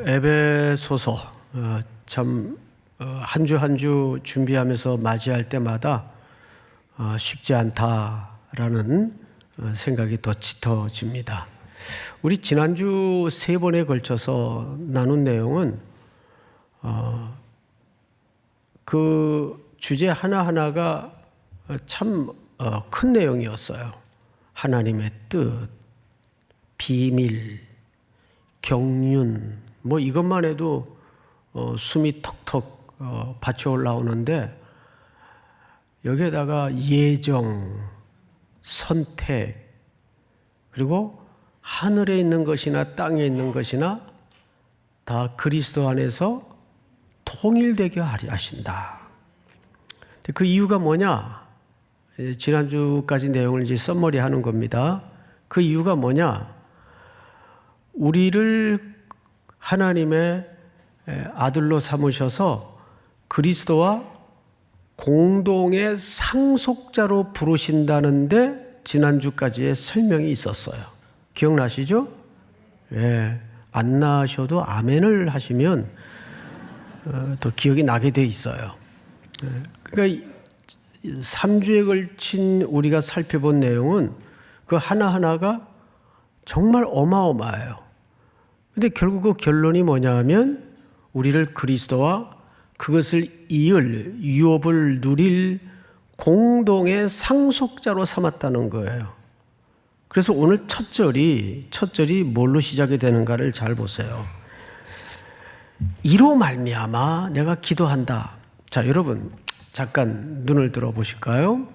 에베소서 참 한 주 한 주 준비하면서 맞이할 때마다 쉽지 않다라는 생각이 더 짙어집니다. 우리 지난주 3번에 걸쳐서 나눈 내용은 그 주제 하나하나가 참 큰 내용이었어요. 하나님의 뜻, 비밀, 경륜, 뭐 이것만 해도 숨이 턱턱 받쳐 올라오는데 여기에다가 예정, 선택, 그리고 하늘에 있는 것이나 땅에 있는 것이나 다 그리스도 안에서 통일되게 하신다. 그 이유가 뭐냐? 지난주까지 내용을 이제 썸머리 하는 겁니다. 그 이유가 뭐냐? 우리를 하나님의 아들로 삼으셔서 그리스도와 공동의 상속자로 부르신다는데 지난주까지의 설명이 있었어요. 기억나시죠? 예, 안 나셔도 아멘을 하시면 또 기억이 나게 돼 있어요. 그러니까 3주에 걸친 우리가 살펴본 내용은 그 하나하나가 정말 어마어마해요. 근데 결국 그 결론이 뭐냐 하면 우리를 그리스도와 그것을 이을 유업을 누릴 공동의 상속자로 삼았다는 거예요. 그래서 오늘 첫 절이 뭘로 시작이 되는가를 잘 보세요. 이로 말미암아 내가 기도한다. 자, 여러분 잠깐 눈을 들어 보실까요?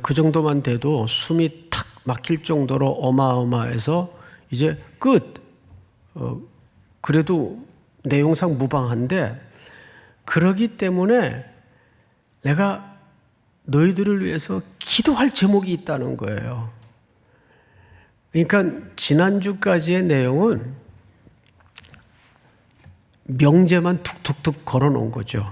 그 정도만 돼도 숨이 탁 막힐 정도로 어마어마해서 이제 끝. 그래도 내용상 무방한데 그러기 때문에 내가 너희들을 위해서 기도할 제목이 있다는 거예요. 그러니까 지난주까지의 내용은 명제만 툭툭툭 걸어놓은 거죠.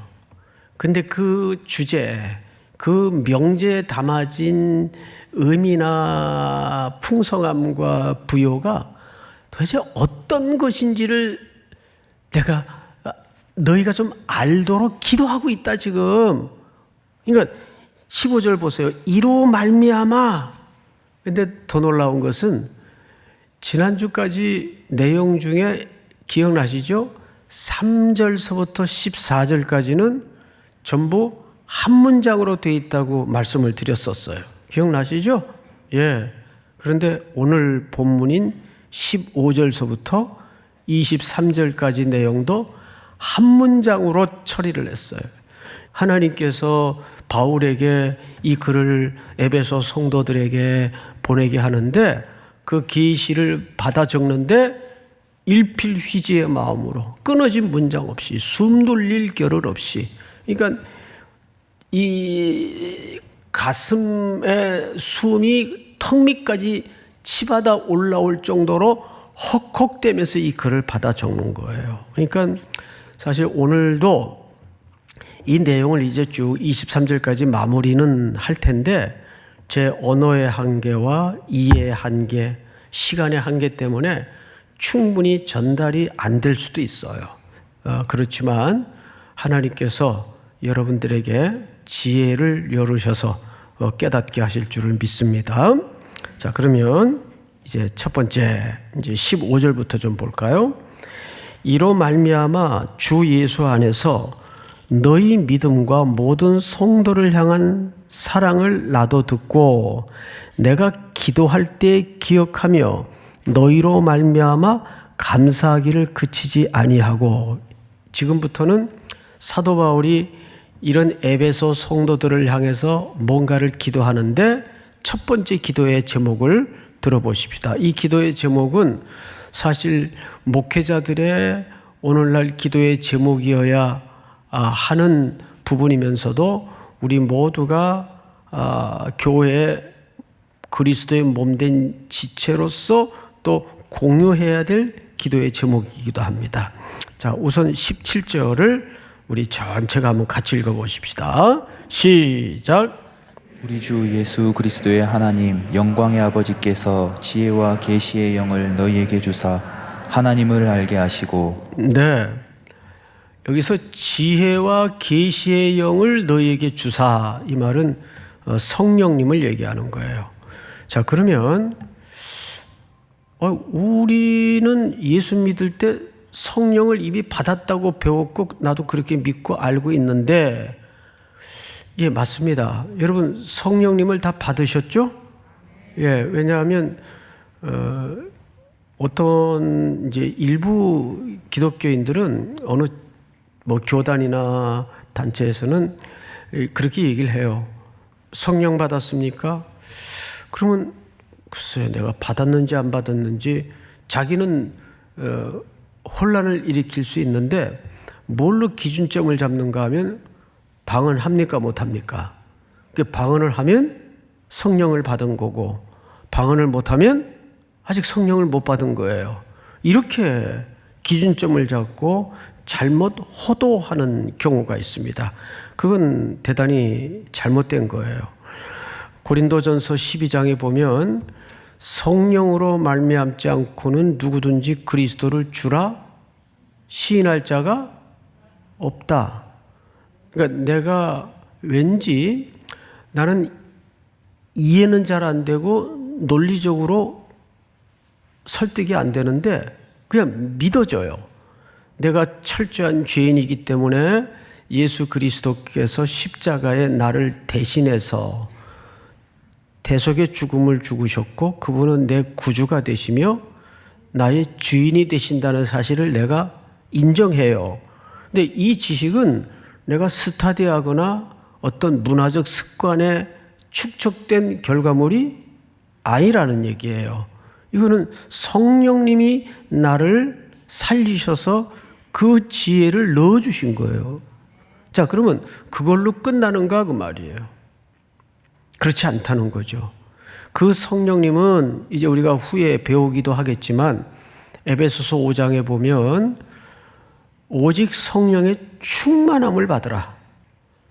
근데 그 주제, 그 명제에 담아진 의미나 풍성함과 부요가 도대체 어떤 것인지를 너희가 좀 알도록 기도하고 있다 지금. 그러니까 15절 보세요. 이로 말미암아. 근데 더 놀라운 것은 지난주까지 내용 중에 기억나시죠? 3절서부터 14절까지는 전부 한 문장으로 되어 있다고 말씀을 드렸었어요. 기억나시죠? 예. 그런데 오늘 본문인 15절서부터 23절까지 내용도 한 문장으로 처리를 했어요. 하나님께서 바울에게 이 글을 에베소 성도들에게 보내게 하는데 그 계시를 받아 적는데 일필휘지의 마음으로 끊어진 문장 없이 숨 돌릴 겨를 없이, 그러니까 이 가슴에 숨이 턱 밑까지 치받아 올라올 정도로 헉헉대면서 이 글을 받아 적는 거예요. 그러니까 사실 오늘도 이 내용을 이제 쭉 23절까지 마무리는 할 텐데 제 언어의 한계와 이해의 한계, 시간의 한계 때문에 충분히 전달이 안 될 수도 있어요. 그렇지만 하나님께서 여러분들에게 지혜를 열으셔서 깨닫게 하실 줄을 믿습니다. 자, 그러면 이제 첫 번째 이제 15절부터 좀 볼까요? 이로 말미암아 주 예수 안에서 너희 믿음과 모든 성도를 향한 사랑을 나도 듣고 내가 기도할 때 기억하며 너희로 말미암아 감사하기를 그치지 아니하고. 지금부터는 사도 바울이 이런 에베소 성도들을 향해서 뭔가를 기도하는데 첫 번째 기도의 제목을 들어보십시다. 이 기도의 제목은 사실 목회자들의 오늘날 기도의 제목이어야 하는 부분이면서도 우리 모두가 교회의 그리스도의 몸된 지체로서 또 공유해야 될 기도의 제목이기도 합니다. 자, 우선 17절을 우리 전체가 한번 같이 읽어보십시다. 시작. 우리 주 예수 그리스도의 하나님 영광의 아버지께서 지혜와 계시의 영을 너희에게 주사 하나님을 알게 하시고. 네. 여기서 지혜와 계시의 영을 너희에게 주사, 이 말은 성령님을 얘기하는 거예요. 자, 그러면 우리는 예수 믿을 때 성령을 이미 받았다고 배웠고 나도 그렇게 믿고 알고 있는데, 예, 맞습니다. 여러분 성령님을 다 받으셨죠? 예, 왜냐하면 어떤 이제 일부 기독교인들은 어느 교단이나 단체에서는 그렇게 얘기를 해요. 성령 받았습니까? 그러면 글쎄 내가 받았는지 안 받았는지 자기는 혼란을 일으킬 수 있는데 뭘로 기준점을 잡는가 하면 방언합니까 못합니까? 방언을 하면 성령을 받은 거고 방언을 못하면 아직 성령을 못 받은 거예요. 이렇게 기준점을 잡고 잘못 호도하는 경우가 있습니다. 그건 대단히 잘못된 거예요. 고린도전서 12장에 보면 성령으로 말미암지 않고는 누구든지 그리스도를 주라 시인할 자가 없다. 그러니까 내가 왠지 나는 이해는 잘 안 되고 논리적으로 설득이 안 되는데 그냥 믿어져요. 내가 철저한 죄인이기 때문에 예수 그리스도께서 십자가에 나를 대신해서 대속의 죽음을 죽으셨고 그분은 내 구주가 되시며 나의 주인이 되신다는 사실을 내가 인정해요. 근데 이 지식은 내가 스타디하거나 어떤 문화적 습관에 축적된 결과물이 아니라는 얘기예요. 이거는 성령님이 나를 살리셔서 그 지혜를 넣어주신 거예요. 자, 그러면 그걸로 끝나는가 그 말이에요. 그렇지 않다는 거죠. 그 성령님은 이제 우리가 후에 배우기도 하겠지만 에베소서 5장에 보면 오직 성령의 충만함을 받으라.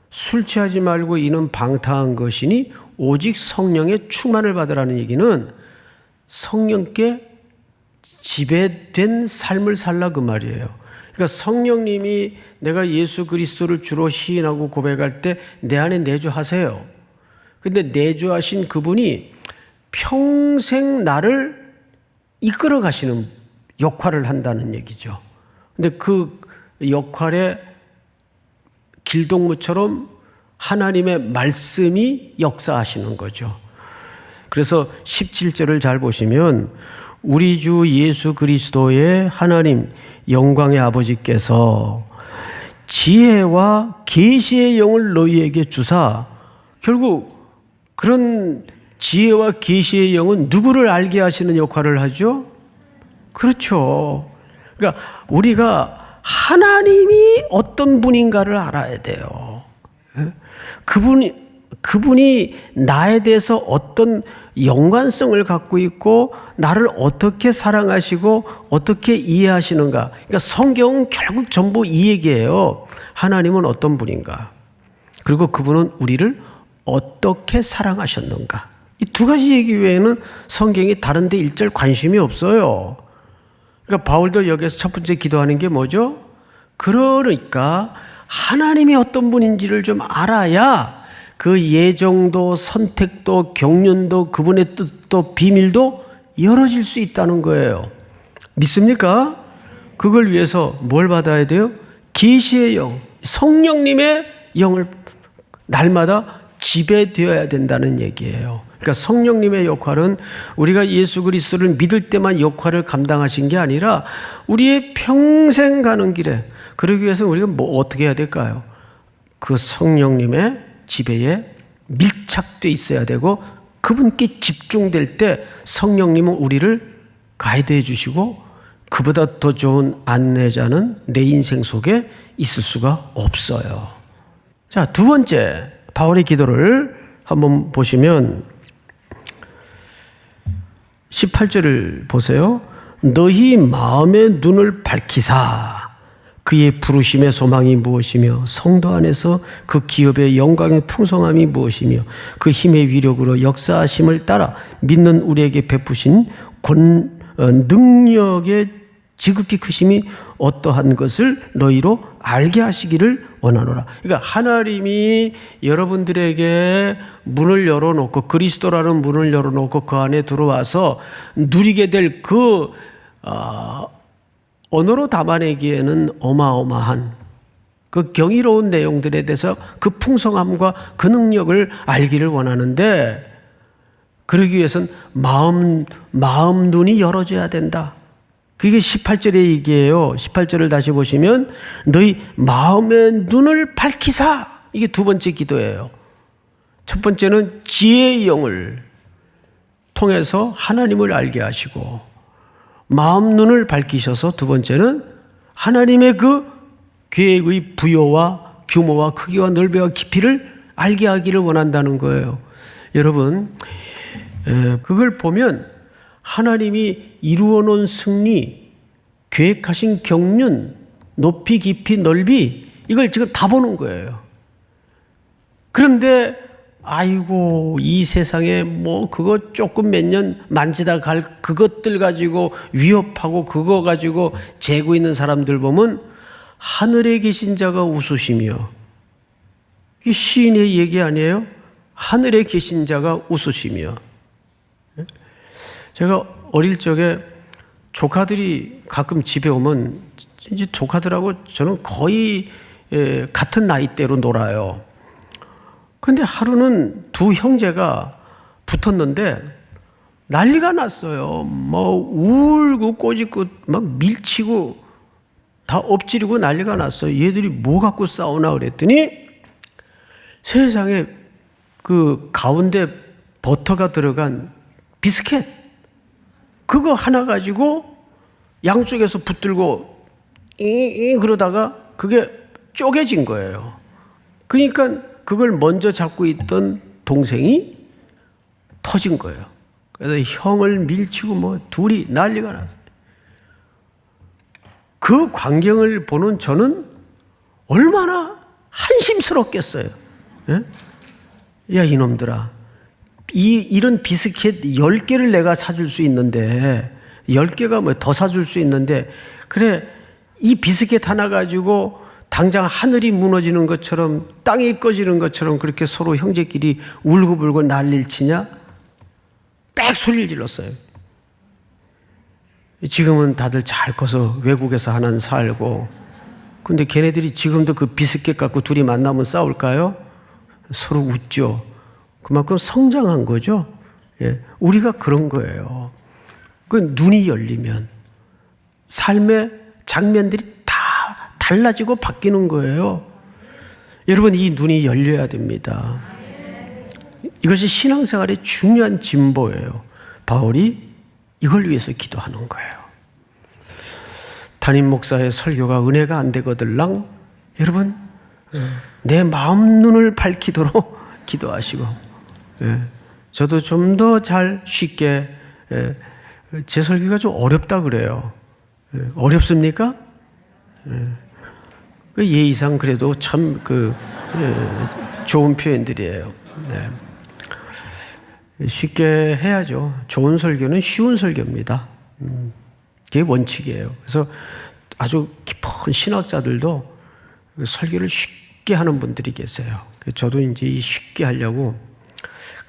술 취하지 말고 이는 방탕한 것이니 오직 성령의 충만을 받으라는 얘기는 성령께 지배된 삶을 살라 그 말이에요. 그러니까 성령님이 내가 예수 그리스도를 주로 시인하고 고백할 때 내 안에 내주하세요. 근데 내주하신 그분이 평생 나를 이끌어 가시는 역할을 한다는 얘기죠. 근데 그 역할에 길동무처럼 하나님의 말씀이 역사하시는 거죠. 그래서 17절을 잘 보시면 우리 주 예수 그리스도의 하나님 영광의 아버지께서 지혜와 계시의 영을 너희에게 주사, 결국 그런 지혜와 계시의 영은 누구를 알게 하시는 역할을 하죠? 그렇죠. 그러니까 우리가 하나님이 어떤 분인가를 알아야 돼요. 그분이 나에 대해서 어떤 연관성을 갖고 있고 나를 어떻게 사랑하시고 어떻게 이해하시는가. 그러니까 성경은 결국 전부 이 얘기예요. 하나님은 어떤 분인가. 그리고 그분은 우리를 어떻게 사랑하셨는가. 이 두 가지 얘기 외에는 성경이 다른 데 일절 관심이 없어요. 그러니까 바울도 여기서 첫 번째 기도하는 게 뭐죠? 그러니까 하나님이 어떤 분인지를 좀 알아야 그 예정도 선택도 경륜도 그분의 뜻도 비밀도 열어질 수 있다는 거예요. 믿습니까? 그걸 위해서 뭘 받아야 돼요? 계시의 영, 성령님의 영을 날마다 지배되어야 된다는 얘기예요. 그러니까 성령님의 역할은 우리가 예수 그리스도를 믿을 때만 역할을 감당하신 게 아니라 우리의 평생 가는 길에, 그러기 위해서 우리가 어떻게 해야 될까요? 그 성령님의 지배에 밀착돼 있어야 되고 그분께 집중될 때 성령님은 우리를 가이드해 주시고 그보다 더 좋은 안내자는 내 인생 속에 있을 수가 없어요. 자, 두 번째 바울의 기도를 한번 보시면 18절을 보세요. 너희 마음의 눈을 밝히사 그의 부르심의 소망이 무엇이며 성도 안에서 그 기업의 영광의 풍성함이 무엇이며 그 힘의 위력으로 역사하심을 따라 믿는 우리에게 베푸신 능력의 지극히 크심이 어떠한 것을 너희로 알게 하시기를 원하노라. 그러니까 하나님이 여러분들에게 문을 열어놓고 그리스도라는 문을 열어놓고 그 안에 들어와서 누리게 될 그 언어로 담아내기에는 어마어마한 그 경이로운 내용들에 대해서 그 풍성함과 그 능력을 알기를 원하는데, 그러기 위해서는 마음 눈이 열어져야 된다. 그게 18절의 얘기예요. 18절을 다시 보시면 너희 마음의 눈을 밝히사. 이게 두 번째 기도예요. 첫 번째는 지혜의 영을 통해서 하나님을 알게 하시고 마음 눈을 밝히셔서 두 번째는 하나님의 그 계획의 부여와 규모와 크기와 넓이와 깊이를 알게 하기를 원한다는 거예요. 여러분, 그걸 보면 하나님이 이루어 놓은 승리, 계획하신 경륜, 높이 깊이 넓이, 이걸 지금 다 보는 거예요. 그런데 아이고, 이 세상에 뭐 그거 조금 몇 년 만지다 갈 그것들 가지고 위협하고 그거 가지고 재고 있는 사람들 보면 하늘에 계신 자가 웃으시며, 이게 시인의 얘기 아니에요? 하늘에 계신 자가 웃으시며. 제가 어릴 적에 조카들이 가끔 집에 오면 이제 조카들하고 저는 거의 같은 나이대로 놀아요. 근데 하루는 두 형제가 붙었는데 난리가 났어요. 뭐 울고 꼬집고 막 밀치고 다 엎지르고 난리가 났어요. 얘들이 뭐 갖고 싸우나 그랬더니 세상에 그 가운데 버터가 들어간 비스켓, 그거 하나 가지고 양쪽에서 붙들고 그러다가 그게 쪼개진 거예요. 그러니까 그걸 먼저 잡고 있던 동생이 터진 거예요. 그래서 형을 밀치고 뭐 둘이 난리가 났어요. 그 광경을 보는 저는 얼마나 한심스럽겠어요. 예? 야, 이놈들아. 이런 비스켓 10개를 내가 사줄 수 있는데, 10개가 뭐 더 사줄 수 있는데, 그래, 이 비스켓 하나 가지고 당장 하늘이 무너지는 것처럼 땅이 꺼지는 것처럼 그렇게 서로 형제끼리 울고불고 난리를 치냐? 빽 소리를 질렀어요. 지금은 다들 잘 커서 외국에서 하나 살고, 근데 걔네들이 지금도 그 비스켓 갖고 둘이 만나면 싸울까요? 서로 웃죠. 그만큼 성장한 거죠. 예, 우리가 그런 거예요. 그 눈이 열리면 삶의 장면들이 다 달라지고 바뀌는 거예요. 여러분, 이 눈이 열려야 됩니다. 이것이 신앙생활의 중요한 진보예요. 바울이 이걸 위해서 기도하는 거예요. 담임 목사의 설교가 은혜가 안 되거들랑 여러분, 내 마음 눈을 밝히도록 기도하시고, 저도 좀 더 잘 쉽게, 제 설교가 좀 어렵다 그래요. 어렵습니까? 그 예의상 그래도 참 좋은 표현들이에요. 네. 쉽게 해야죠. 좋은 설교는 쉬운 설교입니다. 그게 원칙이에요. 그래서 아주 깊은 신학자들도 설교를 쉽게 하는 분들이 계세요. 저도 이제 쉽게 하려고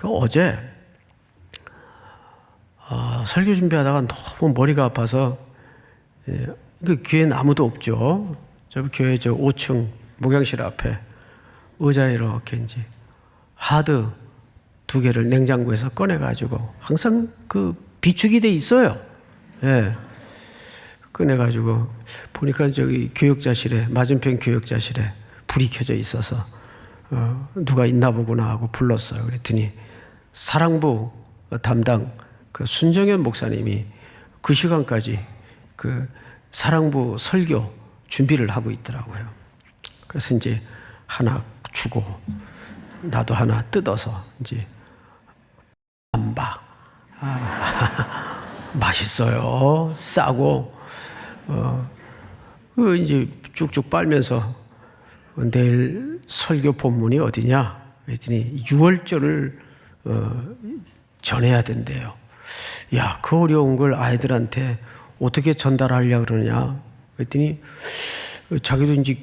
어제 설교 준비하다가 너무 머리가 아파서, 그 교회는 아무도 없죠. 저 교회 5층 목양실 앞에 의자에 이렇게 이제 하드 2개를 냉장고에서 꺼내가지고 항상 그 비축이 돼 있어요. 예. 꺼내가지고 보니까 저기 교역자실에, 맞은편 교역자실에 불이 켜져 있어서 누가 있나 보구나 하고 불렀어요. 그랬더니 사랑부 담당 그 순정현 목사님이 그 시간까지 그 사랑부 설교 준비를 하고 있더라고요. 그래서 이제 하나 주고 나도 하나 뜯어서 이제 안바 맛있어요. 싸고 그 이제 쭉쭉 빨면서 내일 설교 본문이 어디냐? 그랬더니 6월절을 전해야 된대요. 야, 그 어려운 걸 아이들한테 어떻게 전달하려고 그러냐 그랬더니 자기도 이제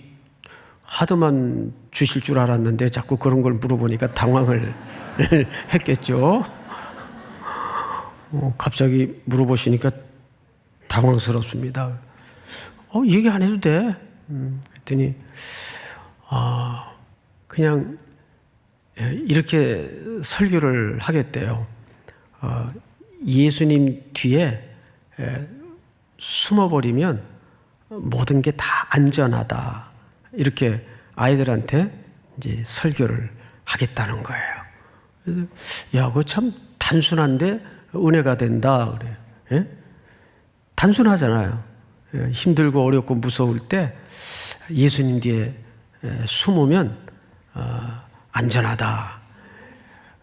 하도만 주실 줄 알았는데 자꾸 그런 걸 물어보니까 당황을 했겠죠. 갑자기 물어보시니까 당황스럽습니다. 얘기 안 해도 돼. 그랬더니 그냥 이렇게 설교를 하겠대요. 예수님 뒤에 숨어버리면 모든 게 다 안전하다. 이렇게 아이들한테 이제 설교를 하겠다는 거예요. 그래서 야, 그거 참 단순한데 은혜가 된다. 그래. 예? 단순하잖아요. 힘들고 어렵고 무서울 때 예수님 뒤에 숨으면 안전하다.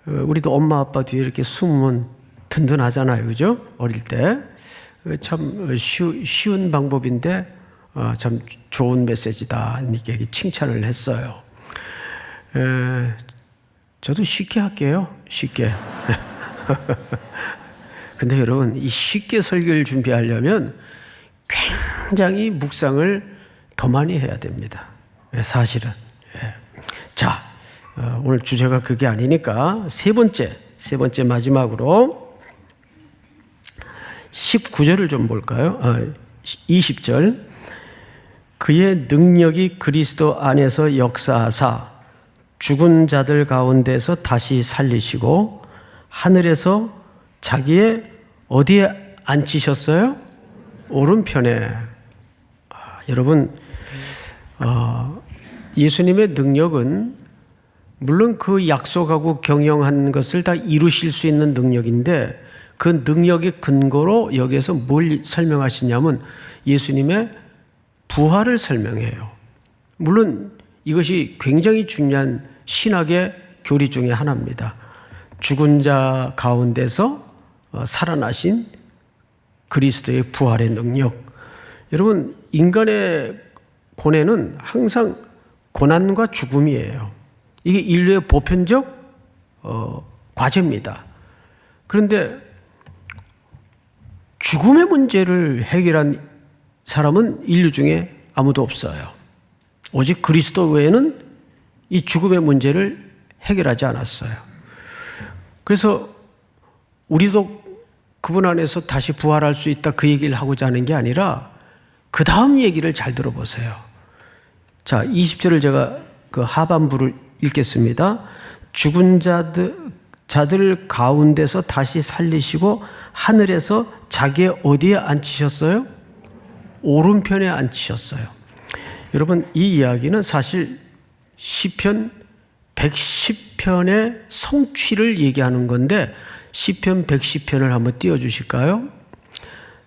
우리도 엄마 아빠 뒤에 이렇게 숨으면 든든하잖아요. 그죠? 어릴 때. 참 쉬운 방법인데 참 좋은 메시지다. 이렇게 칭찬을 했어요. 저도 쉽게 할게요. 쉽게. 근데 여러분, 이 쉽게 설교를 준비하려면 굉장히 묵상을 더 많이 해야 됩니다. 사실은. 자, 오늘 주제가 그게 아니니까 세 번째 마지막으로 19절을 좀 볼까요? 20절. 그의 능력이 그리스도 안에서 역사하사 죽은 자들 가운데서 다시 살리시고 하늘에서 자기의 어디에 앉히셨어요? 오른편에. 여러분, 예수님의 능력은 물론 그 약속하고 경영한 것을 다 이루실 수 있는 능력인데 그 능력의 근거로 여기에서 뭘 설명하시냐면 예수님의 부활을 설명해요. 물론 이것이 굉장히 중요한 신학의 교리 중에 하나입니다. 죽은 자 가운데서 살아나신 그리스도의 부활의 능력. 여러분, 인간의 고뇌는 항상 고난과 죽음이에요. 이게 인류의 보편적 과제입니다. 그런데 죽음의 문제를 해결한 사람은 인류 중에 아무도 없어요. 오직 그리스도 외에는 이 죽음의 문제를 해결하지 않았어요. 그래서 우리도 그분 안에서 다시 부활할 수 있다 그 얘기를 하고자 하는 게 아니라 그 다음 얘기를 잘 들어보세요. 자, 20절을 제가 그 하반부를 읽겠습니다. 죽은 자들 가운데서 다시 살리시고 하늘에서 자기의 어디에 앉히셨어요? 오른편에 앉히셨어요. 여러분, 이 이야기는 사실 시편 110편의 성취를 얘기하는 건데 시편 110편을 한번 띄워주실까요?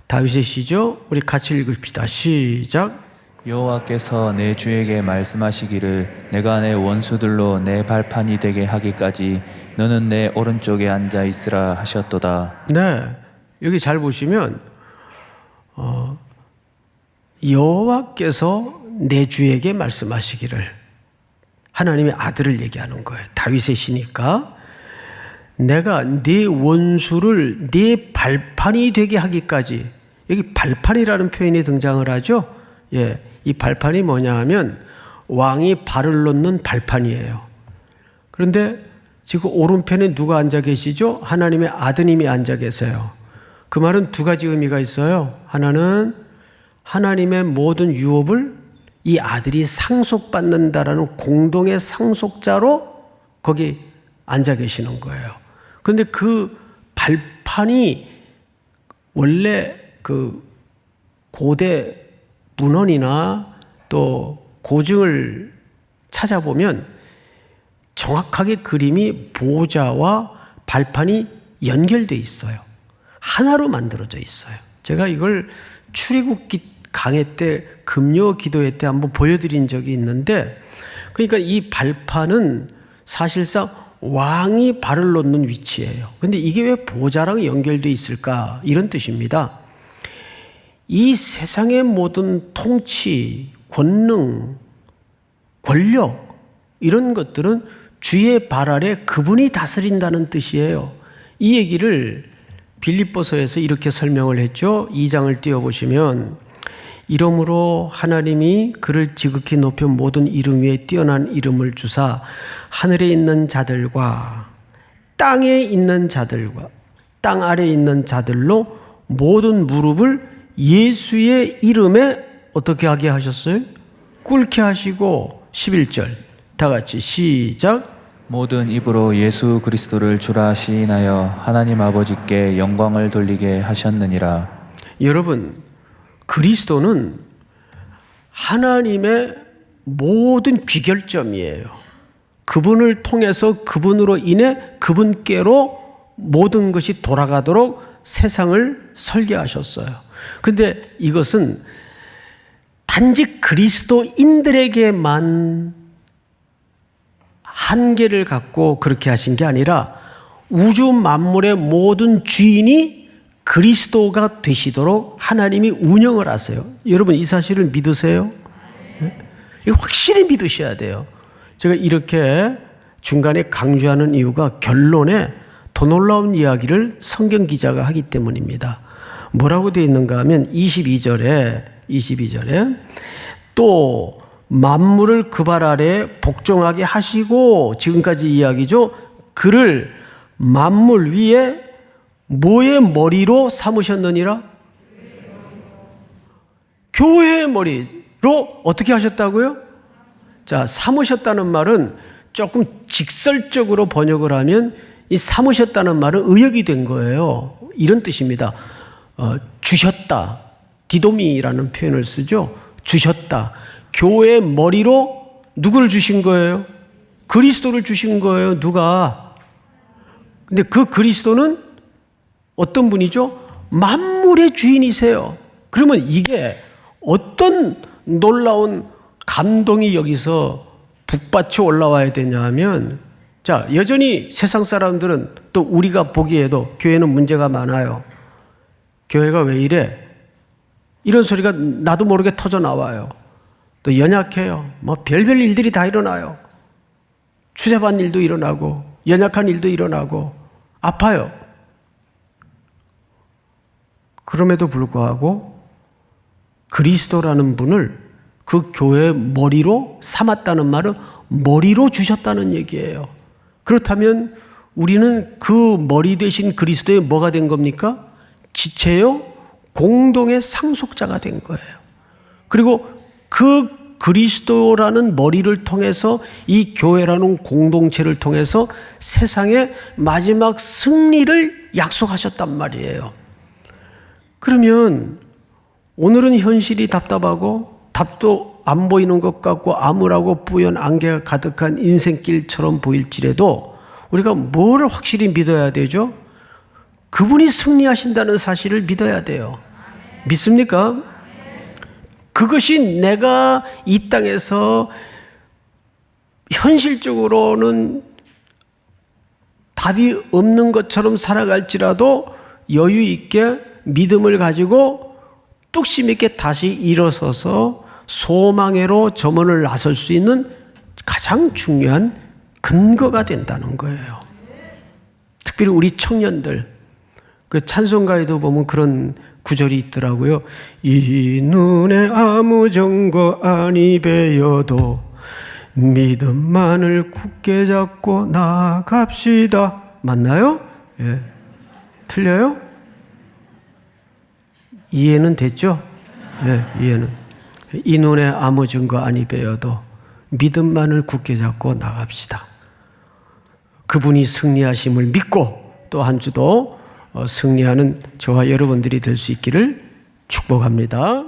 다윗의 시죠? 우리 같이 읽읍시다. 시작. 여호와께서 내 주에게 말씀하시기를 내가 내 원수들로 내 발판이 되게 하기까지 너는 내 오른쪽에 앉아 있으라 하셨도다. 네, 여기 잘 보시면 여호와께서 내 주에게 말씀하시기를, 하나님의 아들을 얘기하는 거예요. 다윗의 시니까 내가 네 원수를 네 발판이 되게 하기까지. 여기 발판이라는 표현이 등장을 하죠. 예, 이 발판이 뭐냐 하면 왕이 발을 놓는 발판이에요. 그런데 지금 오른편에 누가 앉아 계시죠? 하나님의 아드님이 앉아 계세요. 그 말은 두 가지 의미가 있어요. 하나는 하나님의 모든 유업을 이 아들이 상속받는다라는 공동의 상속자로 거기 앉아 계시는 거예요. 그런데 그 발판이 원래 그 고대 문헌이나 또 고증을 찾아보면 정확하게 그림이 보좌와 발판이 연결되어 있어요. 하나로 만들어져 있어요. 제가 이걸 출애굽기 강해 때 금요 기도회 때 한번 보여드린 적이 있는데, 그러니까 이 발판은 사실상 왕이 발을 놓는 위치예요. 그런데 이게 왜 보좌랑 연결되어 있을까? 이런 뜻입니다. 이 세상의 모든 통치, 권능, 권력 이런 것들은 주의 발 아래 그분이 다스린다는 뜻이에요. 이 얘기를 빌립보서에서 이렇게 설명을 했죠. 2장을 띄워보시면 이러므로 하나님이 그를 지극히 높여 모든 이름 위에 뛰어난 이름을 주사 하늘에 있는 자들과 땅에 있는 자들과 땅 아래에 있는 자들로 모든 무릎을 예수의 이름에 어떻게 하게 하셨어요? 꿇게 하시고 11절 다 같이 시작. 모든 입으로 예수 그리스도를 주라 시인하여 하나님 아버지께 영광을 돌리게 하셨느니라. 여러분, 그리스도는 하나님의 모든 귀결점이에요. 그분을 통해서 그분으로 인해 그분께로 모든 것이 돌아가도록 세상을 설계하셨어요. 근데 이것은 단지 그리스도인들에게만 한계를 갖고 그렇게 하신 게 아니라 우주 만물의 모든 주인이 그리스도가 되시도록 하나님이 운영을 하세요. 여러분 이 사실을 믿으세요? 네? 이거 확실히 믿으셔야 돼요. 제가 이렇게 중간에 강조하는 이유가 결론에 더 놀라운 이야기를 성경 기자가 하기 때문입니다. 뭐라고 되어 있는가 하면 22절에 또 만물을 그 발 아래 복종하게 하시고 지금까지 이야기죠. 그를 만물 위에 뭐의 머리로 삼으셨느니라? 교회의 머리로 어떻게 하셨다고요? 자, 삼으셨다는 말은 조금 직설적으로 번역을 하면 이 삼으셨다는 말은 의역이 된 거예요. 이런 뜻입니다. 주셨다. 디도미라는 표현을 쓰죠. 주셨다. 교회의 머리로 누구를 주신 거예요? 그리스도를 주신 거예요. 누가? 근데 그 그리스도는 어떤 분이죠? 만물의 주인이세요. 그러면 이게 어떤 놀라운 감동이 여기서 북받쳐 올라와야 되냐 하면, 자, 여전히 세상 사람들은 또 우리가 보기에도 교회는 문제가 많아요. 교회가 왜 이래? 이런 소리가 나도 모르게 터져 나와요. 또 연약해요. 뭐 별별 일들이 다 일어나요. 추잡한 일도 일어나고 연약한 일도 일어나고 아파요. 그럼에도 불구하고 그리스도라는 분을 그 교회의 머리로 삼았다는 말은 머리로 주셨다는 얘기예요. 그렇다면 우리는 그 머리 되신 그리스도의 뭐가 된 겁니까? 지체요? 공동의 상속자가 된 거예요. 그리고 그 그리스도라는 머리를 통해서 이 교회라는 공동체를 통해서 세상의 마지막 승리를 약속하셨단 말이에요. 그러면 오늘은 현실이 답답하고 답도 안 보이는 것 같고 암울하고 뿌연 안개가 가득한 인생길처럼 보일지라도 우리가 뭘 확실히 믿어야 되죠? 그분이 승리하신다는 사실을 믿어야 돼요. 믿습니까? 그것이 내가 이 땅에서 현실적으로는 답이 없는 것처럼 살아갈지라도 여유 있게 믿음을 가지고 뚝심 있게 다시 일어서서 소망으로 저문을 나설 수 있는 가장 중요한 근거가 된다는 거예요. 특별히 우리 청년들, 그 찬송가에도 보면 그런 구절이 있더라고요. 이 눈에 아무 증거 아니 배여도 믿음만을 굳게 잡고 나갑시다. 맞나요? 예. 틀려요? 이해는 됐죠? 예, 이해는. 이 눈에 아무 증거 아니 배여도 믿음만을 굳게 잡고 나갑시다. 그분이 승리하심을 믿고 또 한 주도 승리하는 저와 여러분들이 될 수 있기를 축복합니다.